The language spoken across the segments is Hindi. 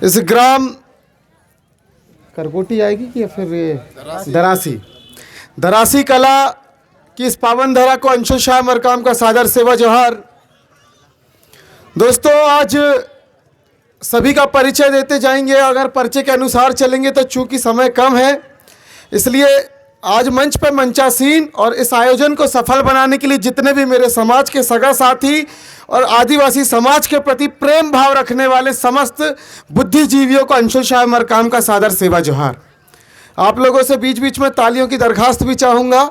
इस ग्राम करकोटी आएगी कि या फिर ये दरासी कला की इस पावन धरा को अंशुल शाह मरकाम का सादर सेवा जोहार। दोस्तों, आज सभी का परिचय देते जाएंगे। अगर परिचय के अनुसार चलेंगे तो चूंकि समय कम है, इसलिए आज मंच पर मंचासीन और इस आयोजन को सफल बनाने के लिए जितने भी मेरे समाज के सगा साथी और आदिवासी समाज के प्रति प्रेम भाव रखने वाले समस्त बुद्धिजीवियों को अंशुल शाह मरकाम का सादर सेवा जोहार। आप लोगों से बीच बीच में तालियों की दरखास्त भी चाहूँगा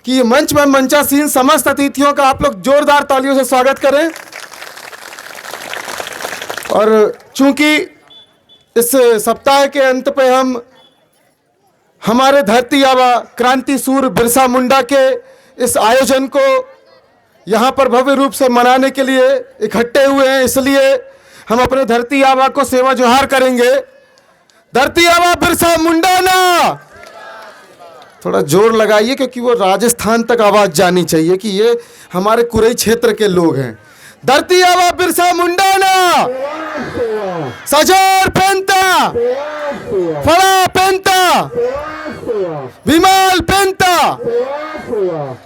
कि ये मंच में मंचासीन समस्त अतिथियों का आप लोग जोरदार तालियों से स्वागत करें। और चूंकि इस सप्ताह के अंत पे हम हमारे धरती आबा क्रांति सूर्य बिरसा मुंडा के इस आयोजन को यहाँ पर भव्य रूप से मनाने के लिए इकट्ठे हुए हैं, इसलिए हम अपने धरती आबा को सेवा जोहार करेंगे। धरती आबा बिरसा मुंडा ना, थोड़ा जोर लगाइए क्योंकि वो राजस्थान तक आवाज जानी चाहिए कि ये हमारे कुरई क्षेत्र के लोग हैं। धरती आबा बिरसा मुंडा ना, सजोर पेंता, फड़ा पेंता, विमाल पेंता,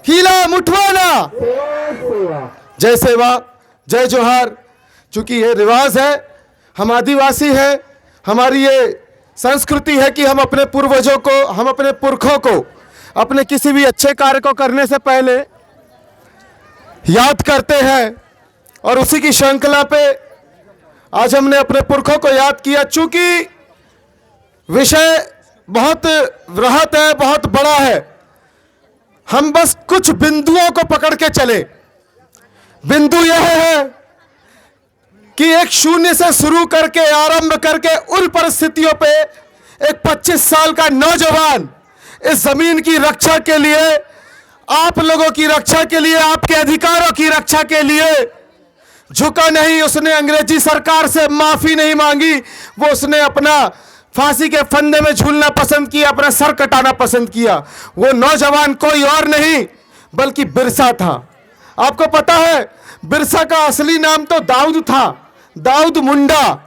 खीला मुठवाना, जय सेवा जय जोहार। चूंकि ये रिवाज है, हम आदिवासी हैं, हमारी ये संस्कृति है कि हम अपने पूर्वजों को, हम अपने पुरखों को अपने किसी भी अच्छे कार्य को करने से पहले याद करते हैं। और उसी की श्रृंखला पे आज हमने अपने पुरखों को याद किया। चूंकि विषय बहुत वृहत है, बहुत बड़ा है, हम बस कुछ बिंदुओं को पकड़ के चले। बिंदु यह है कि एक शून्य से शुरू करके आरंभ करके उन परिस्थितियों पे एक 25 साल का नौजवान इस जमीन की रक्षा के लिए, आप लोगों की रक्षा के लिए, आपके अधिकारों की रक्षा के लिए झुका नहीं। उसने अंग्रेजी सरकार से माफी नहीं मांगी, वो उसने अपना फांसी के फंदे में झूलना पसंद किया, अपना सर कटाना पसंद किया। वो नौजवान कोई और नहीं बल्कि बिरसा था। आपको पता है बिरसा का असली नाम तो दाऊद था, दाऊद मुंडा।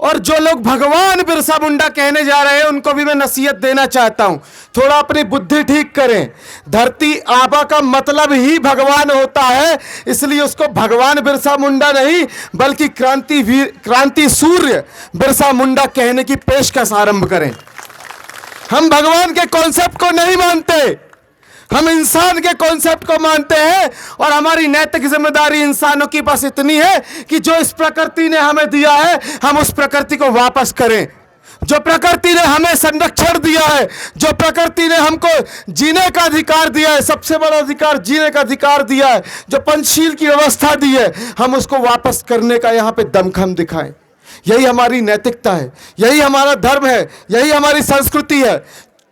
और जो लोग भगवान बिरसा मुंडा कहने जा रहे हैं उनको भी मैं नसीहत देना चाहता हूं, थोड़ा अपनी बुद्धि ठीक करें। धरती आबा का मतलब ही भगवान होता है, इसलिए उसको भगवान बिरसा मुंडा नहीं बल्कि क्रांति सूर्य बिरसा मुंडा कहने की पेशकश आरंभ करें। हम भगवान के कॉन्सेप्ट को नहीं मानते, हम इंसान के कॉन्सेप्ट को मानते हैं। और हमारी नैतिक जिम्मेदारी इंसानों की बस इतनी है कि जो इस प्रकृति ने हमें दिया है हम उस प्रकृति को वापस करें। जो प्रकृति ने हमें संरक्षण दिया है, जो प्रकृति ने हमको जीने का अधिकार दिया है, सबसे बड़ा अधिकार जीने का अधिकार दिया है, जो पंचशील की व्यवस्था दी है, हम उसको वापस करने का यहाँ पे दमखम दिखाएं। यही हमारी नैतिकता है, यही हमारा धर्म है, यही हमारी संस्कृति है।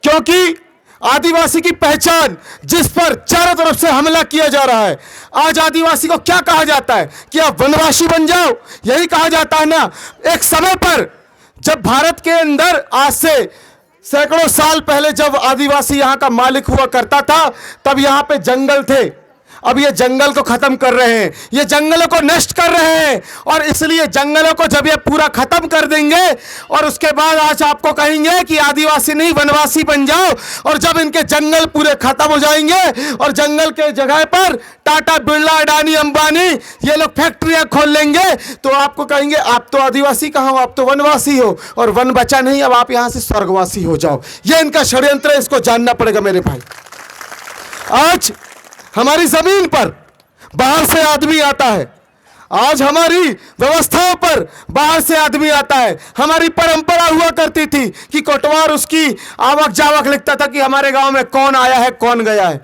क्योंकि आदिवासी की पहचान जिस पर चारों तरफ से हमला किया जा रहा है, आज आदिवासी को क्या कहा जाता है कि आप वनवासी बन जाओ, यही कहा जाता है ना। एक समय पर जब भारत के अंदर आज से सैकड़ों साल पहले जब आदिवासी यहाँ का मालिक हुआ करता था, तब यहाँ पे जंगल थे। अब ये जंगल को खत्म कर रहे हैं, ये जंगलों को नष्ट कर रहे हैं। और इसलिए जंगलों को जब ये पूरा खत्म कर देंगे और उसके बाद आज आपको कहेंगे कि आदिवासी नहीं वनवासी बन जाओ, और जब इनके जंगल पूरे खत्म हो जाएंगे और जंगल के जगह पर टाटा बिरला अडानी अंबानी ये लोग फैक्ट्रियां खोल लेंगे, तो आपको कहेंगे आप तो आदिवासी कहाँ हो, आप तो वनवासी हो, और वन बचा नहीं, अब आप यहां से स्वर्गवासी हो जाओ। ये इनका षड्यंत्र है, इसको जानना पड़ेगा मेरे भाई। आज हमारी जमीन पर बाहर से आदमी आता है, आज हमारी व्यवस्थाओं पर बाहर से आदमी आता है। हमारी परंपरा हुआ करती थी कि कोटवार उसकी आवक जावक लिखता था कि हमारे गांव में कौन आया है कौन गया है।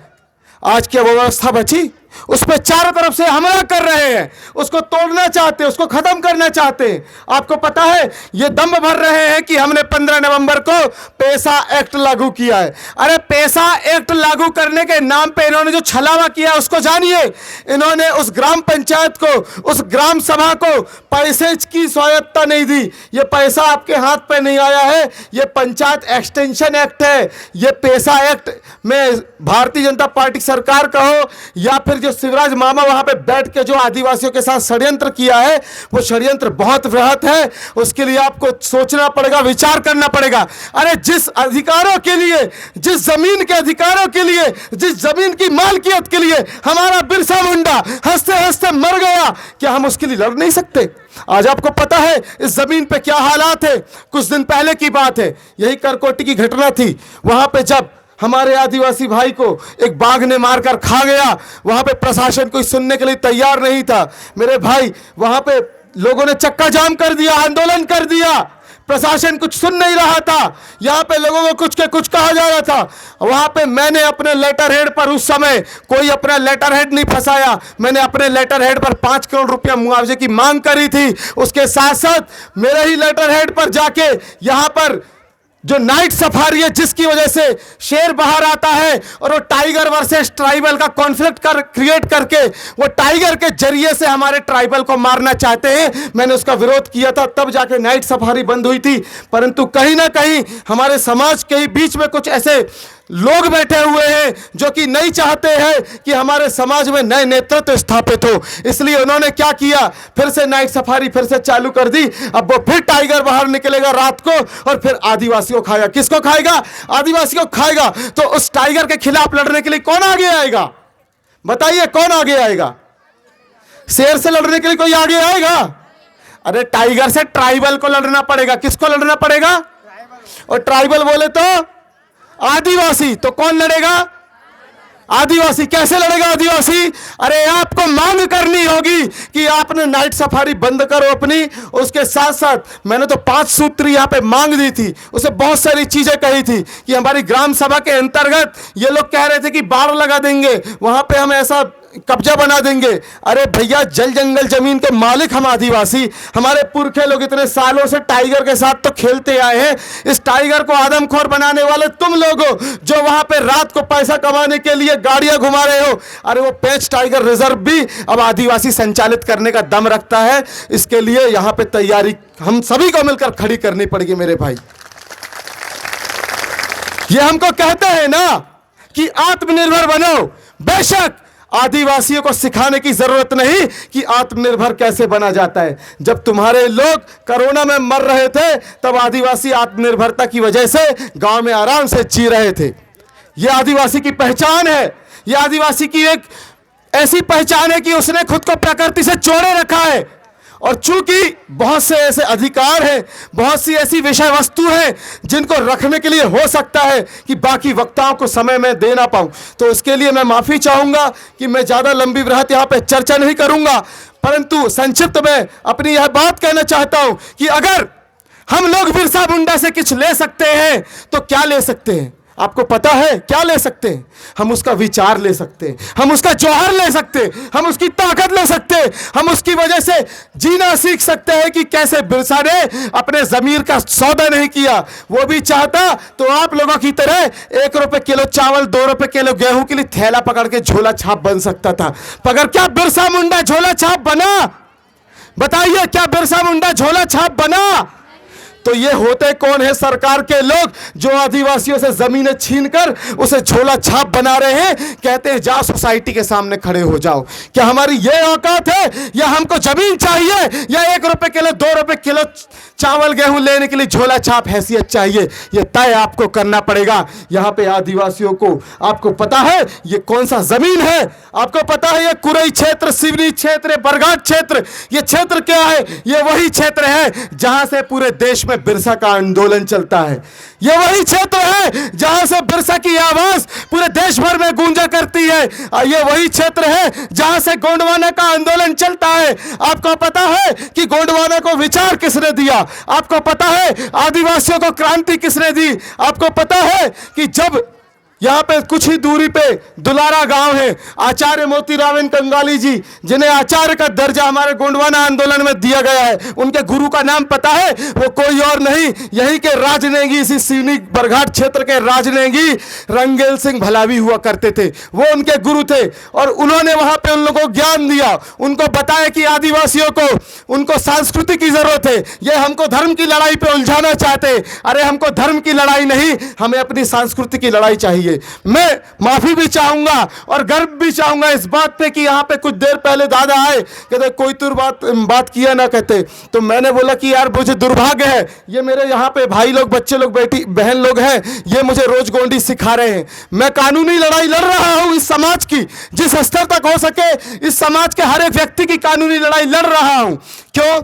आज क्या वो व्यवस्था बची? उस पर चारों तरफ से हमला कर रहे हैं, उसको तोड़ना चाहते हैं, उसको खत्म करना चाहते हैं। आपको पता है ये दम भर रहे हैं कि हमने 15 नवंबर को पेसा एक्ट लागू किया है। अरे पेसा एक्ट लागू करने के नाम पे इन्होंने जो छलावा किया उसको जानिए। इन्होंने उस ग्राम पंचायत को, उस ग्राम सभा को पैसे की स्वायत्ता नहीं दी। ये पैसा आपके हाथ पे नहीं आया है, ये पंचायत एक्सटेंशन एक्ट है। ये पेसा एक्ट में भारतीय जनता पार्टी सरकार का हो या फिर जो शिवराज मामा वहां पे बैठ के जो आदिवासियों के साथ षड्यंत्र किया है, वो षड्यंत्र बहुत वृहत है। उसके लिए आपको सोचना पड़ेगा, विचार करना पड़ेगा। अरे जिस अधिकारों के लिए, जिस जमीन के अधिकारों के लिए, जिस जमीन की मालकियत के लिए हमारा बिरसा मुंडा हंसते हंसते मर गया, क्या हम उसके लिए लड़ नहीं सकते? आज आपको पता है इस जमीन पे क्या हालात है। कुछ दिन पहले की बात है, यही करकोटी की घटना थी। वहां पे जब हमारे आदिवासी भाई को एक बाघ ने मारकर खा गया, वहां पे प्रशासन कोई सुनने के लिए तैयार नहीं था। मेरे भाई, वहां पे लोगों ने चक्का जाम कर दिया, आंदोलन कर दिया, प्रशासन कुछ सुन नहीं रहा था। यहां पे लोगों को कुछ के कुछ कहा जा रहा था। वहां पे मैंने अपने लेटर हेड पर, उस समय कोई अपना लेटर हेड नहीं फंसाया, मैंने अपने लेटर हेड पर 5 करोड़ रुपया मुआवजे की मांग करी थी। उसके साथ साथ मेरे ही लेटर हेड पर जाके यहां पर जो नाइट सफारी है, जिसकी वजह से शेर बाहर आता है और वो टाइगर वर्सेस ट्राइबल का कॉन्फ्लिक्ट क्रिएट करके वो टाइगर के जरिए से हमारे ट्राइबल को मारना चाहते हैं, मैंने उसका विरोध किया था। तब जाके नाइट सफारी बंद हुई थी। परंतु कहीं ना कहीं हमारे समाज के ही बीच में कुछ ऐसे लोग बैठे हुए हैं जो कि नहीं चाहते हैं कि हमारे समाज में नए नेतृत्व स्थापित हो। इसलिए उन्होंने क्या किया, फिर से नाइट सफारी फिर से चालू कर दी। अब वो फिर टाइगर बाहर निकलेगा रात को और फिर आदिवासियों को खाएगा। किसको खाएगा? आदिवासियों को खाएगा। तो उस टाइगर के खिलाफ लड़ने के लिए कौन आगे आएगा? बताइए, कौन आगे आएगा? शेर से लड़ने के लिए कोई आगे आएगा? अरे टाइगर से ट्राइबल को लड़ना पड़ेगा। किसको लड़ना पड़ेगा? और ट्राइबल बोले तो आदिवासी। तो कौन लड़ेगा? आदिवासी। कैसे लड़ेगा आदिवासी? अरे आपको मांग करनी होगी कि आपने नाइट सफारी बंद करो अपनी। उसके साथ साथ मैंने तो 5 सूत्री यहां पे मांग दी थी, उसे बहुत सारी चीजें कही थी कि हमारी ग्राम सभा के अंतर्गत ये लोग कह रहे थे कि बाड़ लगा देंगे, वहां पे हम ऐसा कब्जा बना देंगे। अरे भैया, जल जंगल जमीन के मालिक हम आदिवासी, हमारे पुरखे लोग इतने सालों से टाइगर के साथ तो खेलते आए हैं। इस टाइगर को आदमखोर बनाने वाले तुम लोग हो, जो वहां पे रात को पैसा कमाने के लिए गाड़ियां घुमा रहे हो। अरे वो पेंच टाइगर रिजर्व भी अब आदिवासी संचालित करने का दम रखता है। इसके लिए यहां पे तैयारी हम सभी को मिलकर खड़ी करनी पड़ेगी मेरे भाई। ये हमको कहते हैं ना कि आत्मनिर्भर बनो। बेशक आदिवासियों को सिखाने की जरूरत नहीं कि आत्मनिर्भर कैसे बना जाता है। जब तुम्हारे लोग कोरोना में मर रहे थे, तब आदिवासी आत्मनिर्भरता की वजह से गांव में आराम से जी रहे थे। यह आदिवासी की पहचान है। यह आदिवासी की एक ऐसी पहचान है कि उसने खुद को प्रकृति से जोड़े रखा है। और चूंकि बहुत से ऐसे अधिकार हैं, बहुत सी ऐसी विषय वस्तु हैं जिनको रखने के लिए हो सकता है कि बाकी वक्ताओं को समय में दे ना पाऊं, तो उसके लिए मैं माफी चाहूंगा कि मैं ज्यादा लंबी वृहत यहां पे चर्चा नहीं करूंगा। परंतु संक्षिप्त में अपनी यह बात कहना चाहता हूं कि अगर हम लोग बिरसा मुंडा से कुछ ले सकते हैं तो क्या ले सकते हैं? आपको पता है क्या ले सकते हैं? हम उसका विचार ले सकते हैं, हम उसका जौहर ले सकते हैं, हम उसकी ताकत ले सकते हैं, हम उसकी वजह से जीना सीख सकते हैं कि कैसे बिरसा ने अपने जमीर का सौदा नहीं किया। वो भी चाहता तो आप लोगों की तरह 1 रुपए किलो चावल, 2 रुपए किलो गेहूं के लिए थैला पकड़ के झोला छाप बन सकता था। मगर क्या बिरसा मुंडा झोला छाप बना? बताइए, क्या बिरसा मुंडा झोला छाप बना? तो ये होते कौन है? सरकार के लोग जो आदिवासियों से जमीनें छीनकर उसे झोला छाप बना रहे हैं। कहते हैं जाओ सोसाइटी के सामने खड़े हो जाओ। क्या हमारी ये औकात है? या हमको जमीन चाहिए, या 1 रुपए किलो 2 रुपए किलो चावल गेहूं लेने के लिए झोला छाप हैसियत चाहिए? ये तय आपको करना पड़ेगा। यहाँ पे आदिवासियों को, आपको पता है ये कौन सा जमीन है? आपको पता है ये कुरई क्षेत्र, सिवनी क्षेत्र, बरघाट क्षेत्र, ये क्षेत्र क्या है? ये वही क्षेत्र है जहां से पूरे देश में बिरसा का आंदोलन चलता है। यह वही क्षेत्र है जहां से बिरसा की आवाज पूरे देश भर में गूंजा करती है। यह वही क्षेत्र है जहां से गोंडवाना का आंदोलन चलता है। आपको पता है कि गोंडवाना को विचार किसने दिया? आपको पता है आदिवासियों को क्रांति किसने दी? आपको पता है कि जब यहाँ पे कुछ ही दूरी पे दुलारा गांव है, आचार्य मोतीराम कंगाली जी, जिन्हें आचार्य का दर्जा हमारे गोंडवाना आंदोलन में दिया गया है, उनके गुरु का नाम पता है? वो कोई और नहीं, यही के राजनेगी, इसी सिवनी बरघाट क्षेत्र के राजनेगी रंगेल सिंह भलावी हुआ करते थे। वो उनके गुरु थे और उन्होंने वहां पे उन लोगों को ज्ञान दिया, उनको बताया कि आदिवासियों को, उनको संस्कृति की जरूरत है। ये हमको धर्म की लड़ाई पे उलझाना चाहते। अरे हमको धर्म की लड़ाई नहीं, हमें अपनी संस्कृति की लड़ाई चाहिए। चाहिए। मैं माफी भी चाहूंगा और गर्व भी चाहूंगा इस बात पे कि यहाँ पे कुछ देर पहले दादा आए, कहते कोई तुर बात किया ना कहते, तो मैंने बोला कि यार मुझे दुर्भाग्य है, ये मेरे यहाँ पे भाई लोग, बच्चे लोग, बेटी बहन लोग हैं, ये मुझे रोज गोंडी सिखा रहे हैं। मैं कानूनी लड़ाई लड़ रहा हूं इस समाज की, जिस स्तर तक हो सके इस समाज के हर एक व्यक्ति की कानूनी लड़ाई लड़ रहा हूं। क्यों?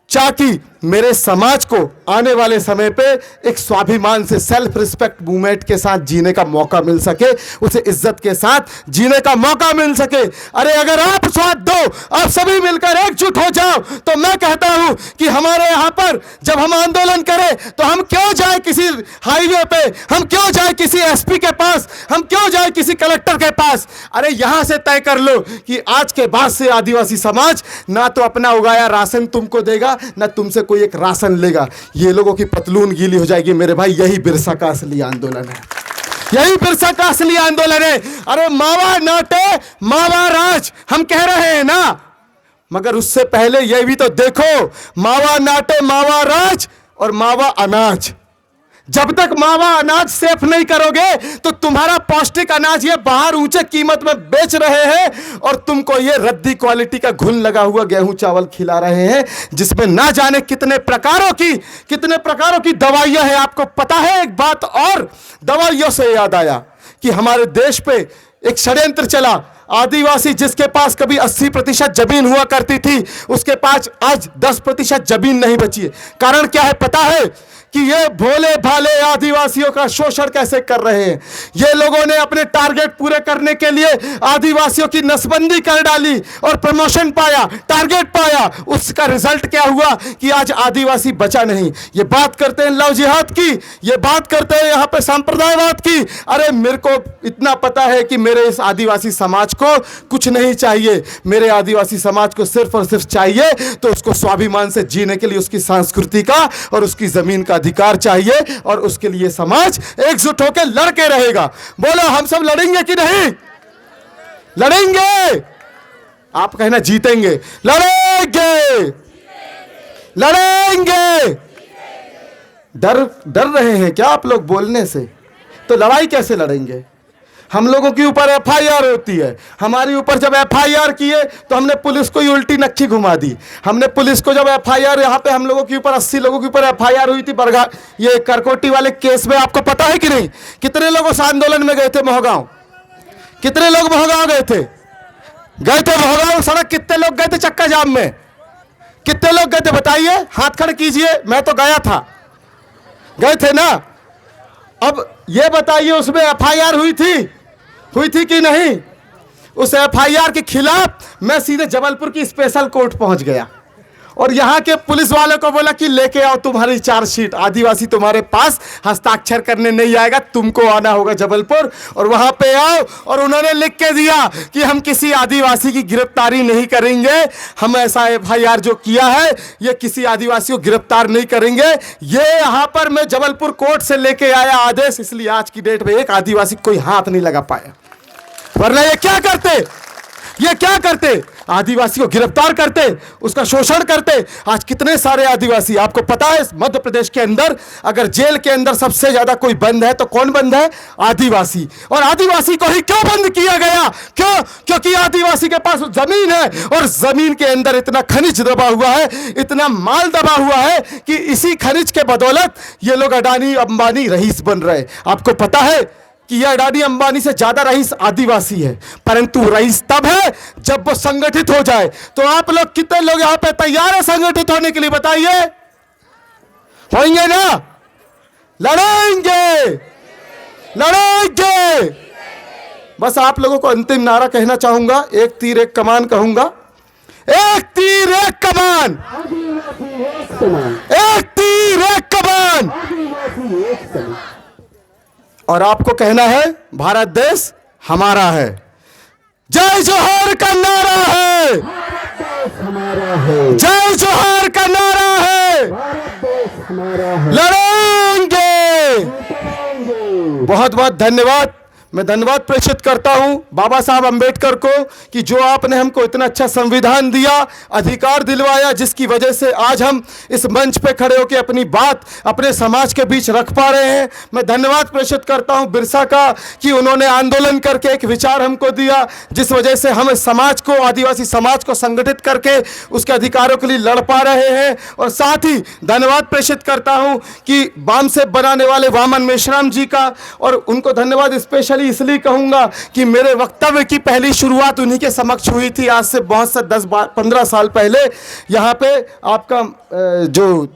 ताकि मेरे समाज को आने वाले समय पे एक स्वाभिमान से, सेल्फ रिस्पेक्ट मूवमेंट के साथ जीने का मौका मिल सके, उसे इज्जत के साथ जीने का मौका मिल सके। अरे अगर आप साथ दो, आप सभी मिलकर एकजुट हो जाओ, तो मैं कहता हूं कि हमारे यहां पर जब हम आंदोलन करें तो हम क्यों जाए किसी हाईवे पे, हम क्यों जाए किसी एसपी के पास, हम क्यों जाए किसी कलेक्टर के पास। अरे यहां से तय कर लो कि आज के बाद से आदिवासी समाज ना तो अपना उगाया राशन तुमको देगा, ना तुमसे कोई एक राशन लेगा। ये लोगों की पतलून गीली हो जाएगी मेरे भाई। यही बिरसा का असली आंदोलन है, यही बिरसा का असली आंदोलन है। अरे मावा नाटे मावा राज हम कह रहे हैं ना, मगर उससे पहले यह भी तो देखो, मावा नाटे मावा राज और मावा अनाज। जब तक मावा अनाज सेफ नहीं करोगे तो तुम्हारा पौष्टिक अनाज ये बाहर ऊंचे कीमत में बेच रहे हैं और तुमको ये रद्दी क्वालिटी का घुन लगा हुआ गेहूं चावल खिला रहे हैं, जिसमें ना जाने कितने प्रकारों की दवाइयां हैं। आपको पता है एक बात और, दवाइयों से याद आया कि हमारे देश पे एक षड्यंत्र चला। आदिवासी जिसके पास कभी 80% जमीन हुआ करती थी, उसके पास आज 10% जमीन नहीं बची है। कारण क्या है पता है? कि ये भोले भाले आदिवासियों का शोषण कैसे कर रहे हैं। ये लोगों ने अपने टारगेट पूरे करने के लिए आदिवासियों की नसबंदी कर डाली और प्रमोशन पाया, टारगेट पाया। उसका रिजल्ट क्या हुआ कि आज आदिवासी बचा नहीं। ये बात करते हैं लव जिहाद की, ये बात करते हैं यहाँ पे सांप्रदायवाद की। अरे मेरे को इतना पता है कि मेरे इस आदिवासी समाज को कुछ नहीं चाहिए। मेरे आदिवासी समाज को सिर्फ और सिर्फ चाहिए तो उसको स्वाभिमान से जीने के लिए उसकी संस्कृति का और उसकी जमीन का अधिकार चाहिए, और उसके लिए समाज एकजुट होकर लड़के रहेगा। बोलो हम सब लड़ेंगे कि नहीं? लड़ेंगे। आप कहना जीतेंगे। लड़ेंगे, लड़ेंगे। डर रहे हैं क्या आप लोग बोलने से? तो लड़ाई कैसे लड़ेंगे? हम लोगों के ऊपर एफआईआर होती है। हमारे ऊपर जब एफआईआर किए तो हमने पुलिस को ही उल्टी नक्की घुमा दी। हमने पुलिस को जब एफआईआर, यहाँ पे हम लोगों के ऊपर 80 लोगों के ऊपर एफआईआर हुई थी बरगा, ये करकोटी वाले केस में। आपको पता है कि नहीं कितने लोग उस आंदोलन में गए थे मोहगांव? कितने लोग मोहगांव गए थे? मोहगांव सड़क कितने लोग गए थे? चक्का जाम में कितने लोग गए थे बताइए? हाथ खड़े कीजिए। मैं तो गया था। गए थे ना? अब ये बताइए उसमें एफआईआर हुई थी कि नहीं? उस एफआईआर के खिलाफ मैं सीधे जबलपुर की स्पेशल कोर्ट पहुंच गया और यहां के पुलिस वाले को बोला कि लेके आओ तुम्हारी चार्जशीट। आदिवासी तुम्हारे पास हस्ताक्षर करने नहीं आएगा, तुमको आना होगा जबलपुर और वहां पे आओ। और उन्होंने लिख के दिया कि हम किसी आदिवासी की गिरफ्तारी नहीं करेंगे। हम ऐसा एफआईआर जो किया है ये किसी आदिवासी को गिरफ्तार नहीं करेंगे। ये यहां पर मैं जबलपुर कोर्ट से लेके आया आदेश, इसलिए आज की डेट में एक आदिवासी कोई हाथ नहीं लगा पाया। वरना ये क्या करते? आदिवासी को गिरफ्तार करते, उसका शोषण करते। आज कितने सारे आदिवासी, आपको पता है मध्य प्रदेश के अंदर अगर जेल के अंदर सबसे ज्यादा कोई बंद है तो कौन बंद है? आदिवासी। और आदिवासी को ही क्यों बंद किया गया? क्यों? क्योंकि आदिवासी के पास जमीन है और जमीन के अंदर इतना खनिज दबा हुआ है, इतना माल दबा हुआ है कि इसी खनिज के बदौलत ये लोग अडानी अंबानी रईस बन रहे। आपको पता है कि यह अडानी अंबानी से ज्यादा रईस आदिवासी है, परंतु रईस तब है जब वो संगठित हो जाए। तो आप लोग कितने लोग यहां पे तैयार है संगठित होने के लिए? बताइए, होंगे ना? लड़ेंगे। बस आप लोगों को अंतिम नारा कहना चाहूंगा, एक तीर एक कमान कहूंगा। एक तीर एक कमान, एक तीर एक कमान। और आपको कहना है भारत देश हमारा है। जय जोहार का नारा है, जय जोहार का नारा है। लड़ेंगे। बहुत बहुत धन्यवाद। मैं धन्यवाद प्रेषित करता हूं बाबा साहब अंबेडकर को कि जो आपने हमको इतना अच्छा संविधान दिया, अधिकार दिलवाया, जिसकी वजह से आज हम इस मंच पे खड़े होकर अपनी बात अपने समाज के बीच रख पा रहे हैं। मैं धन्यवाद प्रेषित करता हूं बिरसा का कि उन्होंने आंदोलन करके एक विचार हमको दिया, जिस वजह से हम समाज को, आदिवासी समाज को संगठित करके उसके अधिकारों के लिए लड़ पा रहे हैं। और साथ ही धन्यवाद प्रेषित करता हूं कि बाम से बनाने वाले वामन मेश्राम जी का, और उनको धन्यवाद स्पेशली इसलिए कहूंगा कि मेरे वक्तव्य की पहली शुरुआत उन्हीं के समक्ष हुई थी आज से बहुत से 10-15 साल पहले। यहाँ पे आपका जो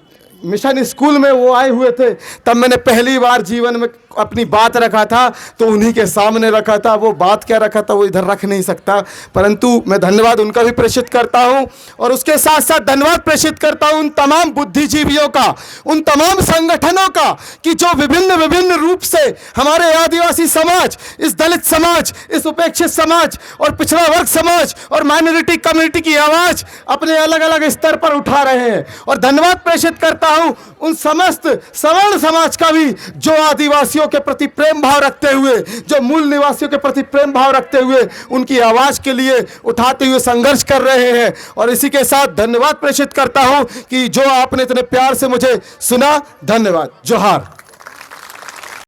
मिशन स्कूल में वो आए हुए थे, तब मैंने पहली बार जीवन में अपनी बात रखा था तो उन्हीं के सामने रखा था। वो बात क्या रखा था वो इधर रख नहीं सकता, परंतु मैं धन्यवाद उनका भी प्रेषित करता हूं। और उसके साथ साथ धन्यवाद प्रेषित करता हूं उन तमाम बुद्धिजीवियों का, उन तमाम संगठनों का कि जो विभिन्न विभिन्न रूप से हमारे आदिवासी समाज, इस दलित समाज, इस उपेक्षित समाज और पिछड़ा वर्ग समाज और माइनॉरिटी कम्युनिटी की आवाज अपने अलग अलग स्तर पर उठा रहे हैं। और धन्यवाद प्रेषित करता हूं उन समस्त सवर्ण समाज का भी जो आदिवासियों के प्रति प्रेम भाव रखते हुए, जो मूल निवासियों के प्रति प्रेम भाव रखते हुए उनकी आवाज के लिए उठाते हुए संघर्ष कर रहे हैं। और इसी के साथ धन्यवाद प्रेषित करता हूं कि जो आपने इतने प्यार से मुझे सुना। धन्यवाद। जोहार।